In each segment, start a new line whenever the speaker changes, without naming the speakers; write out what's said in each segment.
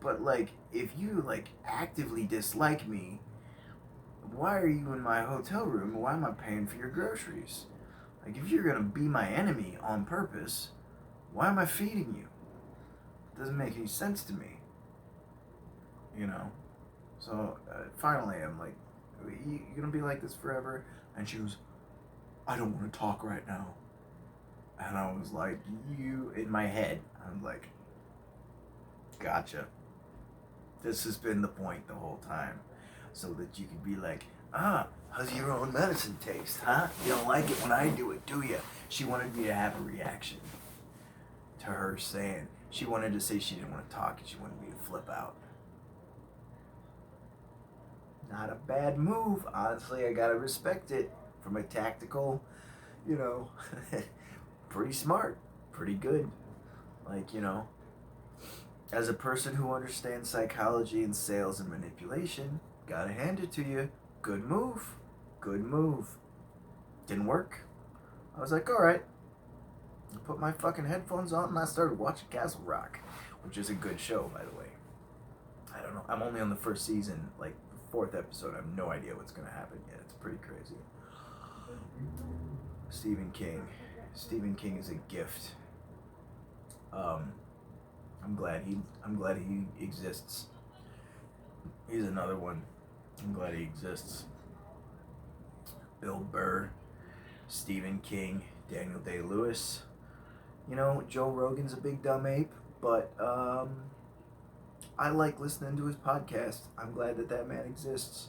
but like, if you like actively dislike me, why are you in my hotel room? Why am I paying for your groceries? Like, if you're gonna be my enemy on purpose, why am I feeding you? It doesn't make any sense to me. You know? So, finally, I'm like, you gonna be like this forever? And she goes, I don't want to talk right now. And I was like, in my head, I'm like, gotcha. This has been the point the whole time. So that you could be like, how's your own medicine taste, huh? You don't like it when I do it, do you? She wanted me to have a reaction to her saying, she wanted to say she didn't want to talk and she wanted me to flip out. Not a bad move. Honestly, I gotta respect it. From a tactical, pretty smart, pretty good. Like, as a person who understands psychology and sales and manipulation, gotta hand it to you. Good move. Good move. Didn't work. I was like, alright. I put my fucking headphones on and I started watching Castle Rock, which is a good show, by the way. I don't know. I'm only on the first season, like the 4th episode. I have no idea what's going to happen yet. It's pretty crazy. Stephen King. Stephen King is a gift. I'm glad he exists. He's another one. I'm glad he exists. Bill Burr, Stephen King, Daniel Day-Lewis. Joe Rogan's a big dumb ape, but I like listening to his podcast. I'm glad that man exists.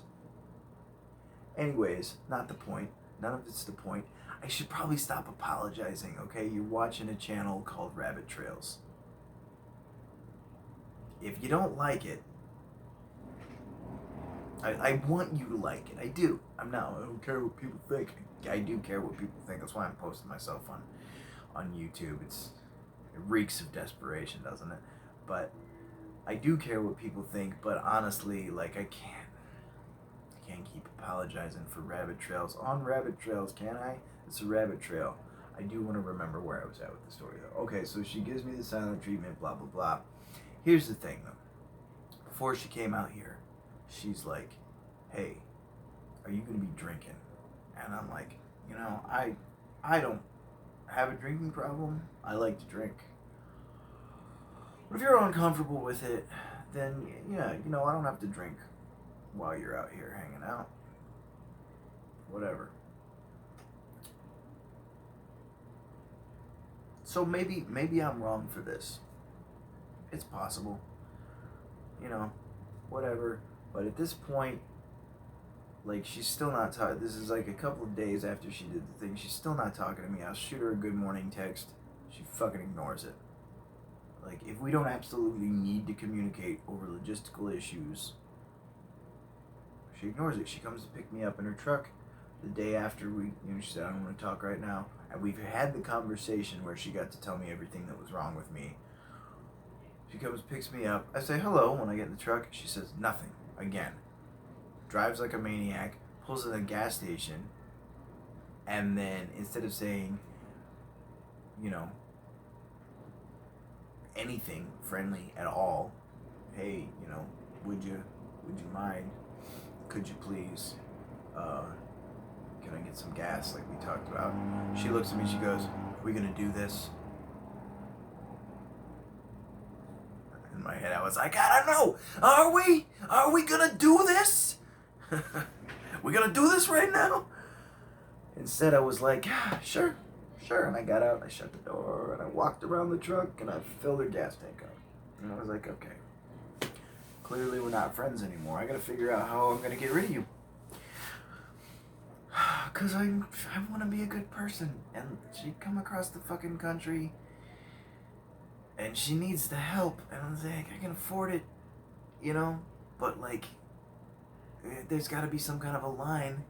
Anyways, not the point. None of it's the point. I should probably stop apologizing, okay? You're watching a channel called Rabbit Trails. If you don't like it, I want you to like it. I do. I don't care what people think. I do care what people think. That's why I'm posting myself on YouTube. It reeks of desperation, doesn't it? But I do care what people think, but honestly, like, I can't keep apologizing for Rabbit Trails. On Rabbit Trails, can I? It's a rabbit trail. I do want to remember where I was at with the story, though. Okay, so she gives me the silent treatment, blah, blah, blah. Here's the thing, though. Before she came out here, she's like, hey, are you going to be drinking? And I'm like, I don't have a drinking problem. I like to drink. But if you're uncomfortable with it, then, yeah, I don't have to drink while you're out here hanging out. Whatever. So maybe I'm wrong for this. It's possible. Whatever. But at this point, like, she's still not talking. This is like a couple of days after she did the thing. She's still not talking to me. I'll shoot her a good morning text. She fucking ignores it. Like, if we don't absolutely need to communicate over logistical issues, she ignores it. She comes to pick me up in her truck the day after she said, I don't want to talk right now. And we've had the conversation where she got to tell me everything that was wrong with me. She comes, picks me up. I say hello when I get in the truck. She says nothing again. Drives like a maniac, pulls in a gas station, and then instead of saying, anything friendly at all, hey, would you mind? Could you please? Can I get some gas like we talked about? She looks at me, she goes, are we gonna do this? In my head I was like, I don't know. Are we gonna do this? We gonna do this right now? Instead I was like, sure. And I got out, I shut the door, and I walked around the truck, and I filled her gas tank up. And I was like, okay, clearly we're not friends anymore. I gotta figure out how I'm gonna get rid of you. Because I want to be a good person. And she'd come across the fucking country, and she needs the help. And I was like, I can afford it, but, like, there's got to be some kind of a line.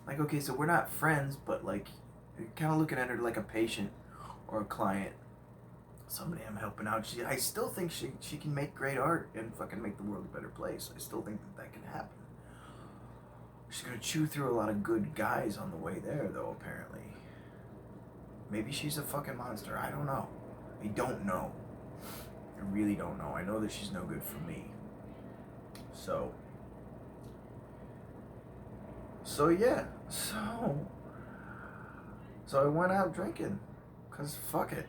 Like, okay, so we're not friends, but, like, kind of looking at her like a patient or a client. Somebody I'm helping out. I still think she can make great art and fucking make the world a better place. I still think that can happen. She's gonna chew through a lot of good guys on the way there, though, apparently. Maybe she's a fucking monster. I don't know. I don't know. really don't know. I know that she's no good for me. So yeah. So I went out drinking. Cause fuck it.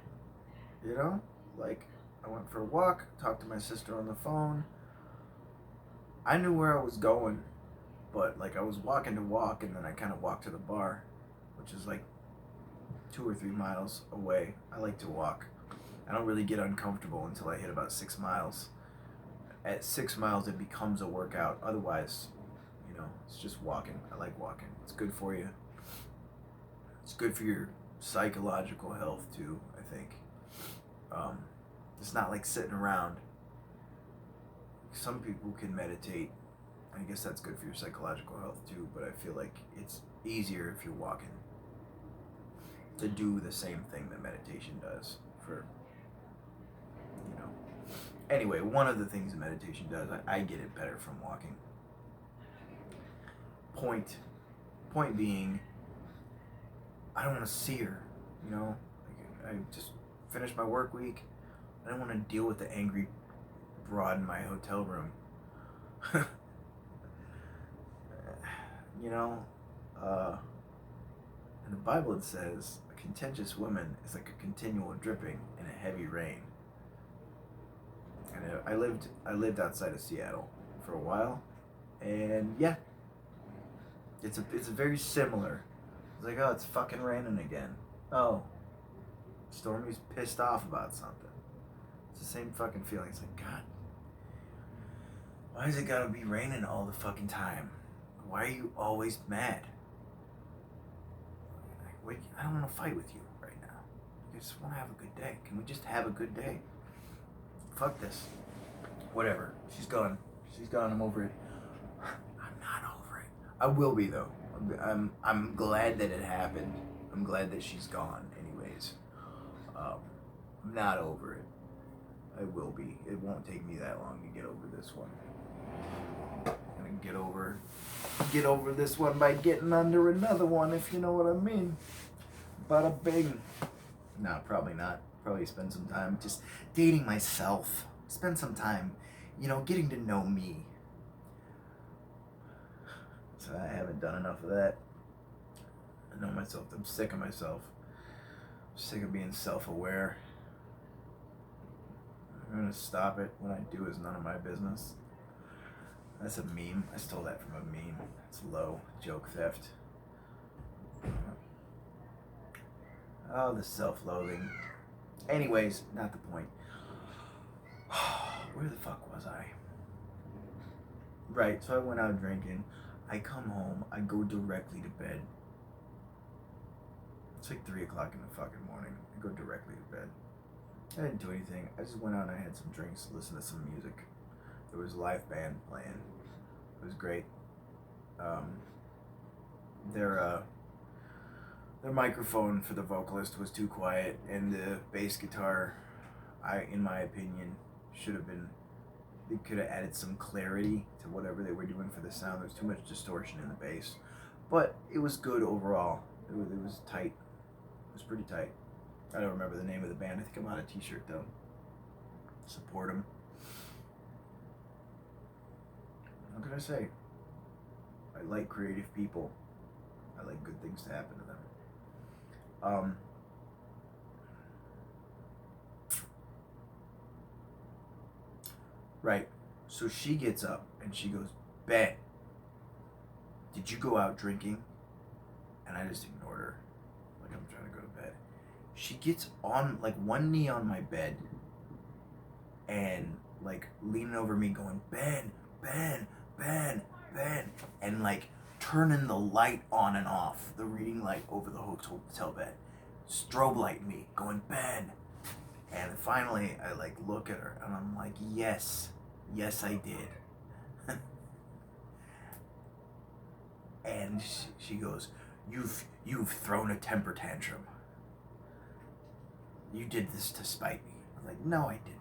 You know? Like, I went for a walk, talked to my sister on the phone. I knew where I was going, but like I was walking to walk, and then I kind of walked to the bar, which is like 2 or 3 miles away. I like to walk. I don't really get uncomfortable until I hit about 6 miles. At 6 miles, it becomes a workout. Otherwise, it's just walking. I like walking. It's good for you. It's good for your psychological health too, I think. It's not like sitting around. Some people can meditate. I guess that's good for your psychological health too, but I feel like it's easier if you're walking to do the same thing that meditation does for, Anyway, one of the things that meditation does, I get it better from walking. Point being, I don't want to see her, Like, I just finished my work week. I don't want to deal with the angry broad in my hotel room. In the Bible it says, a contentious woman is like a continual dripping in a heavy rain. And I lived outside of Seattle for a while, and yeah, it's very similar. It's like, oh, it's fucking raining again. Oh, Stormy's pissed off about something. It's the same fucking feeling. It's like, God, why is it gotta be raining all the fucking time? Why are you always mad? Like, I don't want to fight with you right now. I just want to have a good day. Can we just have a good day? Fuck this. Whatever. She's gone. I'm over it. I'm not over it. I will be though. I'm glad that it happened. I'm glad that she's gone. Anyways, I'm not over it. I will be. It won't take me that long to get over this one. I'm gonna get over this one by getting under another one, if you know what I mean. Bada bing. No, probably not. Probably spend some time just dating myself. Spend some time, getting to know me. So I haven't done enough of that. I know myself. I'm sick of myself. I'm sick of being self-aware. I'm gonna stop it. What I do is none of my business. That's a meme. I stole that from a meme. It's low. Joke theft. Oh, the self-loathing. Anyways, not the point. Where the fuck was I? Right, so I went out drinking. I come home. I go directly to bed. It's like 3 o'clock in the fucking morning. I go directly to bed. I didn't do anything. I just went out and I had some drinks, listened to some music. There was a live band playing. It was great. Their microphone for the vocalist was too quiet, and the bass guitar, in my opinion, they could have added some clarity to whatever they were doing for the sound. There's too much distortion in the bass, but it was good overall. It was tight. It was pretty tight. I don't remember the name of the band. I think I'm on a t-shirt though. Support them. What can I say? I like creative people. I like good things to happen to them. Right. So she gets up and she goes, Ben, did you go out drinking? And I just ignored her. Like I'm trying to go to bed. She gets on, like, one knee on my bed and, like, leaning over me going, Ben, Ben, Ben, Ben. And, like, turning the light on and off, the reading light over the hotel bed. Strobe light me, going, Ben. And finally, I, like, look at her and I'm like, yes, I did. And she goes, you've thrown a temper tantrum. You did this to spite me. I'm like, no, I didn't.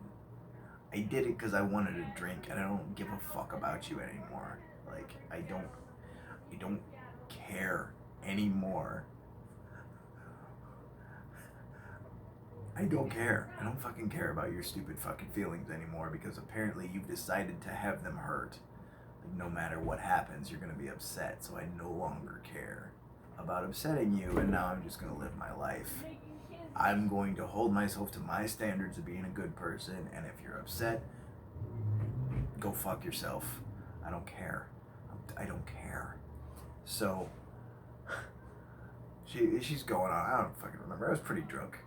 I did it because I wanted to drink, and I don't give a fuck about you anymore. Like, I don't care anymore I don't care. I don't fucking care about your stupid fucking feelings anymore because apparently you've decided to have them hurt. Like, no matter what happens, you're gonna be upset, so I no longer care about upsetting you, and now I'm just gonna live my life. I'm going to hold myself to my standards of being a good person, and if you're upset, go fuck yourself. I don't care. I don't care. So, she's going on. I don't fucking remember. I was pretty drunk.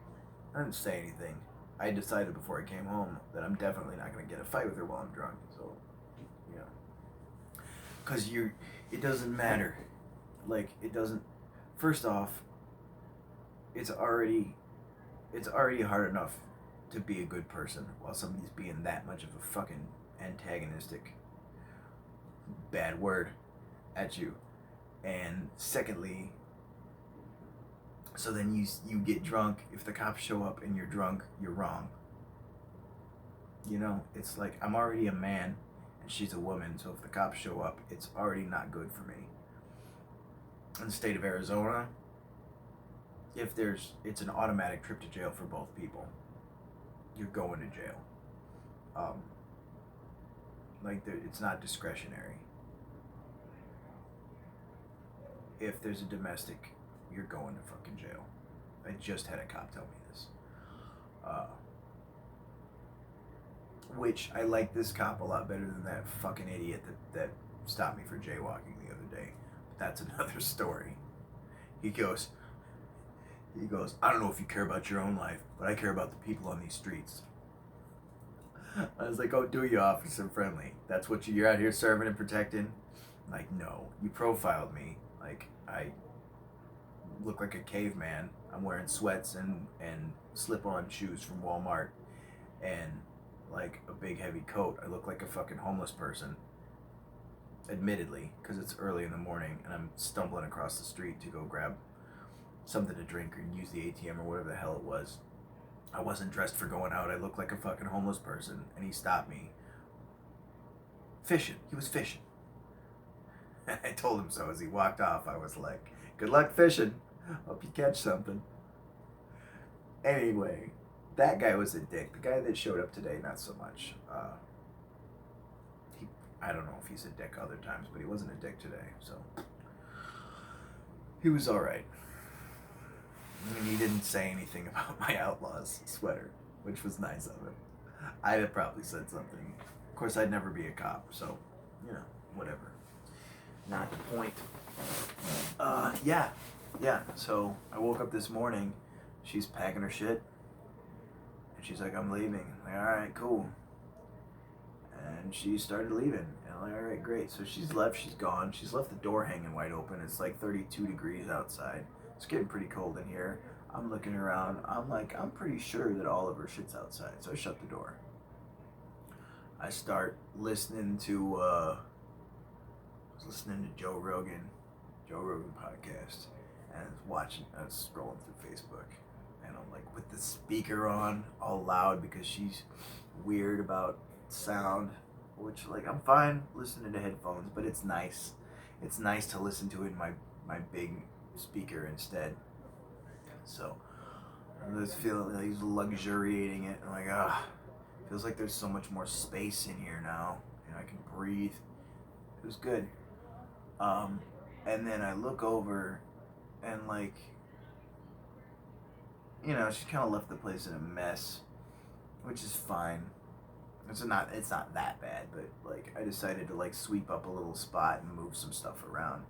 I didn't say anything. I decided before I came home that I'm definitely not going to get a fight with her while I'm drunk. So, you know. Because it doesn't matter. Like, it doesn't. First off, it's already hard enough to be a good person while somebody's being that much of a fucking antagonistic bad word at you. And secondly, so then you get drunk. If the cops show up and you're drunk, you're wrong. You know, it's like I'm already a man and she's a woman, so if the cops show up, it's already not good for me. In the state of Arizona, it's an automatic trip to jail for both people. You're going to jail. It's not discretionary. If there's a domestic, you're going to fucking jail. I just had a cop tell me this. Which I like this cop a lot better than that fucking idiot that stopped me for jaywalking the other day. But that's another story. He goes, I don't know if you care about your own life, but I care about the people on these streets. I was like, oh, do you, officer friendly? That's what you're out here serving and protecting? Like, no. You profiled me. Like, I look like a caveman. I'm wearing sweats and slip-on shoes from Walmart and like a big heavy coat. I look like a fucking homeless person, admittedly, because it's early in the morning and I'm stumbling across the street to go grab something to drink or use the ATM or whatever the hell it was. I wasn't dressed for going out. I looked like a fucking homeless person, and he stopped me. Fishing. He was fishing. And I told him so as he walked off. I was like, good luck fishing. Hope you catch something. Anyway, that guy was a dick. The guy that showed up today, not so much. I don't know if he's a dick other times, but he wasn't a dick today, so he was alright. And he didn't say anything about my Outlaws sweater, which was nice of him. I'd have probably said something. Of course, I'd never be a cop, so, you know, whatever. Not the point. Yeah. So I woke up this morning. She's packing her shit. And she's like, I'm leaving. I'm like, all right, cool. And she started leaving. And I'm like, all right, great. So she's left. She's gone. She's left the door hanging wide open. It's like 32 degrees outside. It's getting pretty cold in here. I'm looking around. I'm like, I'm pretty sure that all of her shit's outside. So I shut the door. I start listening to, I was listening to Joe Rogan podcast. And I was scrolling through Facebook. And I'm like, with the speaker on, all loud, because she's weird about sound. Which, like, I'm fine listening to headphones, but it's nice. It's nice to listen to it in my big speaker instead. So I was feeling like he's luxuriating it. I'm like, feels like there's so much more space in here now, and I can breathe. It was good. And then I look over, and like, you know, she kind of left the place in a mess, which is fine. It's not that bad, but like I decided to like sweep up a little spot and move some stuff around,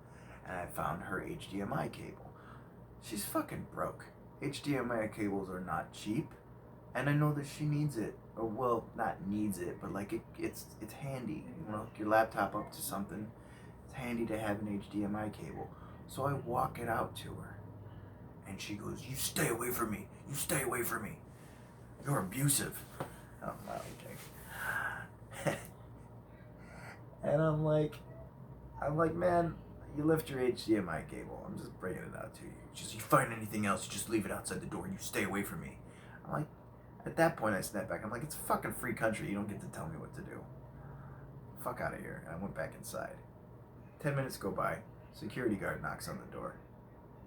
and I found her HDMI cable. She's fucking broke. HDMI cables are not cheap, and I know that she needs it. Or well, not needs it, but like it's handy. You know, hook your laptop up to something. It's handy to have an HDMI cable. So I walk it out to her, and she goes, "You stay away from me. You stay away from me. You're abusive." I'm like, okay. And I'm like, man, you left your HDMI cable. I'm just bringing it out to you. Just you find anything else, you just leave it outside the door. You stay away from me. I'm like, at that point, I snapped back. I'm like, it's a fucking free country. You don't get to tell me what to do. Fuck out of here. And I went back inside. 10 minutes go by. Security guard knocks on the door.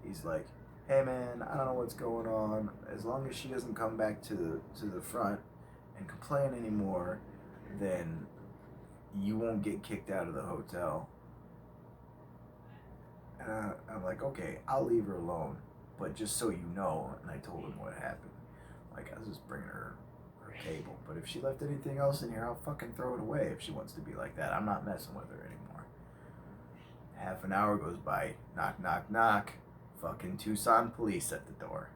He's like, hey man, I don't know what's going on. As long as she doesn't come back to the front and complain anymore, then you won't get kicked out of the hotel. And I'm like, okay, I'll leave her alone, but just so you know. And I told him what happened. Like, I was just bringing her cable. But if she left anything else in here, I'll fucking throw it away if she wants to be like that. I'm not messing with her anymore. Half an hour goes by. Knock, knock, knock. Fucking Tucson police at the door.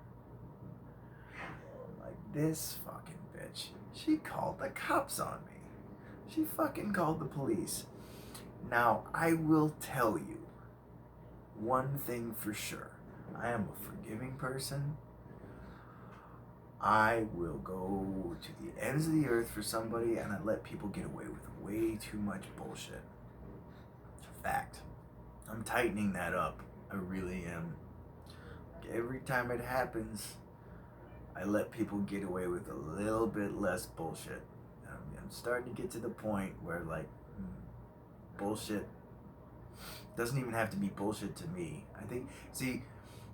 I'm like, this fucking bitch. She called the cops on me. She fucking called the police. Now, I will tell you one thing for sure. I am a forgiving person. I will go to the ends of the earth for somebody, and I let people get away with way too much bullshit. It's a fact. I'm tightening that up. I really am. Every time it happens, I let people get away with a little bit less bullshit. I'm starting to get to the point where, like, bullshit doesn't even have to be bullshit to me. I think, see,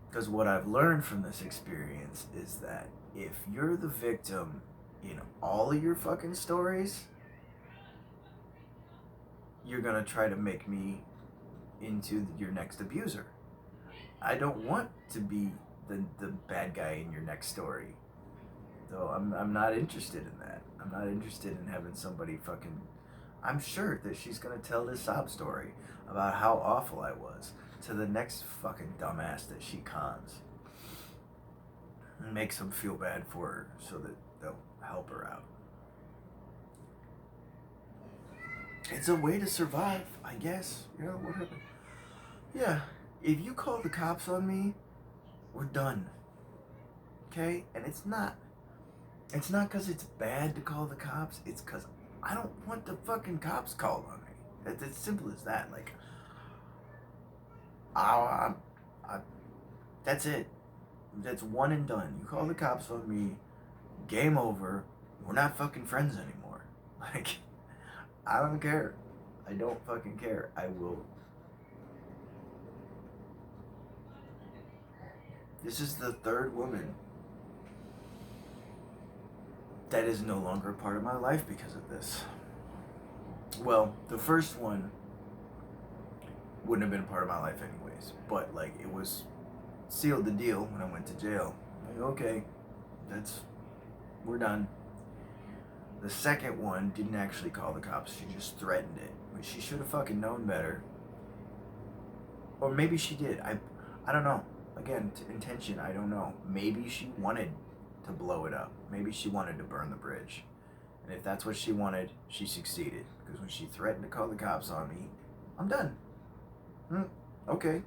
because what I've learned from this experience is that if you're the victim in all of your fucking stories, you're gonna try to make me into your next abuser. I don't want to be the bad guy in your next story. So I'm not interested in that. I'm not interested in having somebody fucking... I'm sure that she's gonna tell this sob story about how awful I was to the next fucking dumbass that she cons. And makes them feel bad for her so that they'll help her out. It's a way to survive, I guess. You know, whatever. Yeah, if you call the cops on me, we're done. Okay? And it's not because it's bad to call the cops. It's because I don't want the fucking cops called on me. It's as simple as that. Like, that's it. That's one and done. You call the cops on me, game over. We're not fucking friends anymore. Like, I don't care. I don't fucking care. I will. This is the third woman that is no longer a part of my life because of this. Well, the first one wouldn't have been a part of my life anyways, but like it was sealed the deal when I went to jail. Like, okay, we're done. The second one didn't actually call the cops, she just threatened it. But she should have fucking known better. Or maybe she did. I don't know. Again, intention, I don't know. Maybe she wanted to blow it up. Maybe she wanted to burn the bridge. And if that's what she wanted, she succeeded. Because when she threatened to call the cops on me, I'm done. Okay,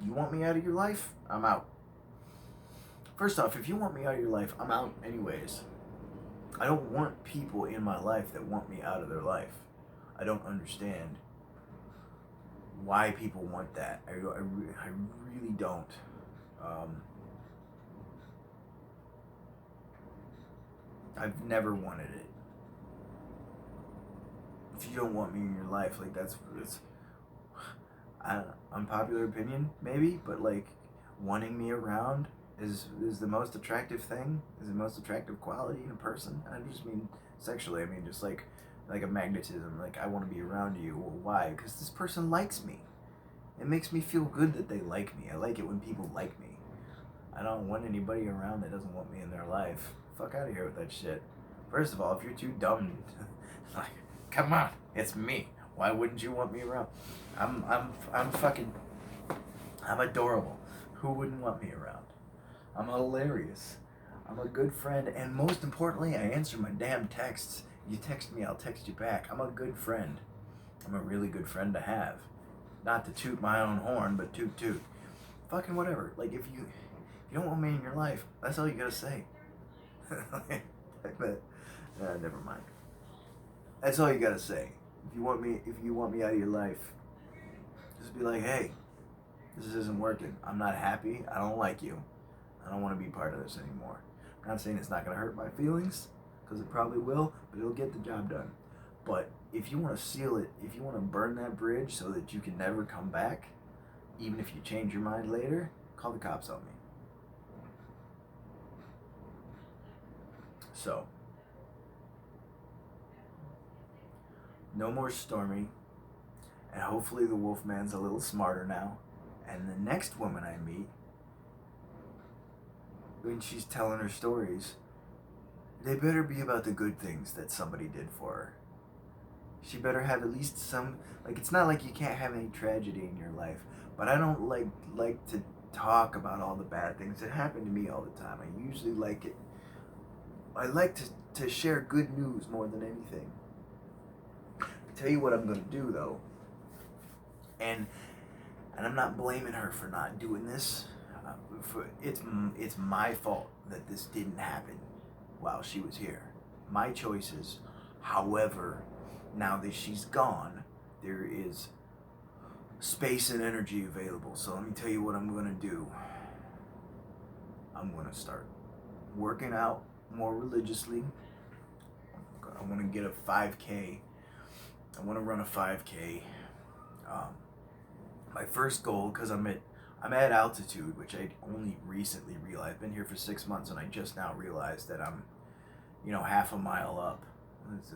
you want me out of your life? I'm out. First off, if you want me out of your life, I'm out anyways. I don't want people in my life that want me out of their life. I don't understand why people want that. I really don't. I've never wanted it. If you don't want me in your life, like that's unpopular opinion, maybe, but like wanting me around is the most attractive thing, is the most attractive quality in a person. I just mean sexually. I mean just like a magnetism. Like I want to be around you. Well, why? Because this person likes me. It makes me feel good that they like me. I like it when people like me. I don't want anybody around that doesn't want me in their life. Fuck out of here with that shit. First of all, if you're too dumb, like, come on, it's me. Why wouldn't you want me around? I'm adorable. Who wouldn't want me around? I'm hilarious. I'm a good friend, and most importantly, I answer my damn texts. You text me, I'll text you back. I'm a good friend. I'm a really good friend to have. Not to toot my own horn, but toot toot. Fucking whatever. Like if you don't want me in your life, that's all you gotta say. But never mind. That's all you gotta say. If you want me out of your life, just be like, hey, this isn't working. I'm not happy. I don't like you. I don't want to be part of this anymore. I'm not saying it's not gonna hurt my feelings, because it probably will, but it'll get the job done. But if you want to seal it, if you want to burn that bridge so that you can never come back, even if you change your mind later, call the cops on me. So, no more Stormy, and hopefully the Wolfman's a little smarter now. And the next woman I meet, when she's telling her stories, they better be about the good things that somebody did for her. She better have at least some, like, it's not like you can't have any tragedy in your life, but I don't like to talk about all the bad things that happen to me all the time. I usually like it. I like to share good news more than anything. I'll tell you what I'm gonna do though, and I'm not blaming her for not doing this. It's my fault that this didn't happen while she was here. My choices. However, now that she's gone, there is space and energy available. So let me tell you what I'm gonna do. I'm gonna start working out more religiously. I want to get a 5K. I want to run a 5K. My first goal, because I'm at altitude, which I only recently realized. I've been here for 6 months, and I just now realized that I'm, half a mile up. It's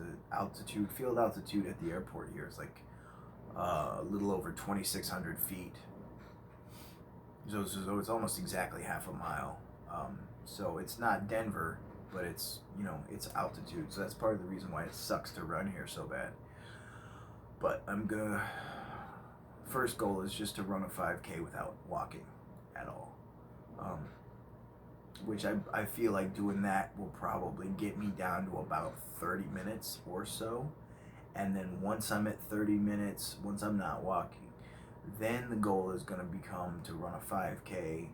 field altitude at the airport here is like a little over 2,600 feet. So it's almost exactly half a mile. So it's not Denver, but it's altitude. So that's part of the reason why it sucks to run here so bad. But first goal is just to run a 5K without walking at all. Which I feel like doing that will probably get me down to about 30 minutes or so. And then once I'm at 30 minutes, once I'm not walking, then the goal is going to become to run a 5K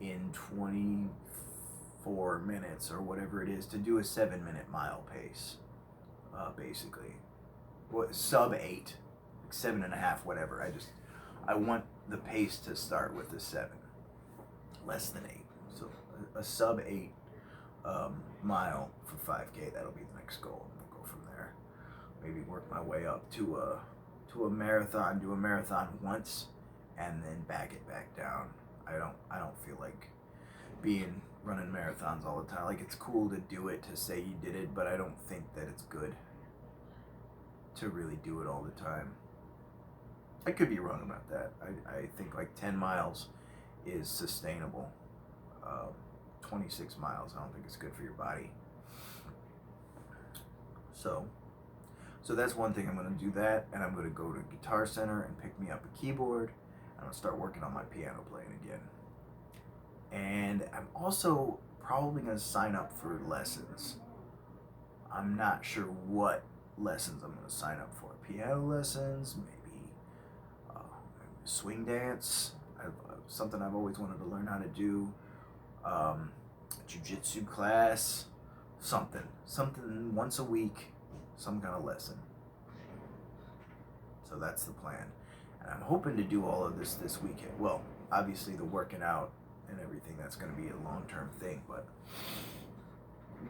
in 24 minutes or whatever it is, to do a 7-minute mile pace, basically. Sub 8, like 7.5, whatever. I want the pace to start with a 7, less than 8. So a sub 8 mile for 5K, that'll be the next goal. We'll go from there. Maybe work my way up to a marathon, do a marathon once, and then back it back down. I don't feel like running marathons all the time. Like, it's cool to do it, to say you did it, but I don't think that it's good to really do it all the time. I could be wrong about that. I think like 10 miles is sustainable. 26 miles, I don't think it's good for your body. So that's one thing. I'm going to do that, and I'm going to go to Guitar Center and pick me up a keyboard. I'm going to start working on my piano playing again. And I'm also probably going to sign up for lessons. I'm not sure what lessons I'm going to sign up for. Piano lessons, maybe swing dance, something I've always wanted to learn how to do. Jiu-jitsu class, something once a week, some kind of lesson. So that's the plan. And I'm hoping to do all of this weekend. Well, obviously the working out and everything, that's going to be a long-term thing, but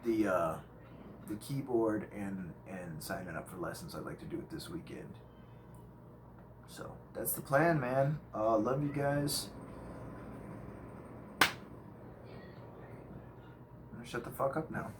the keyboard and signing up for lessons, I'd like to do it this weekend. So that's the plan, man. Love you guys. I'm gonna shut the fuck up now.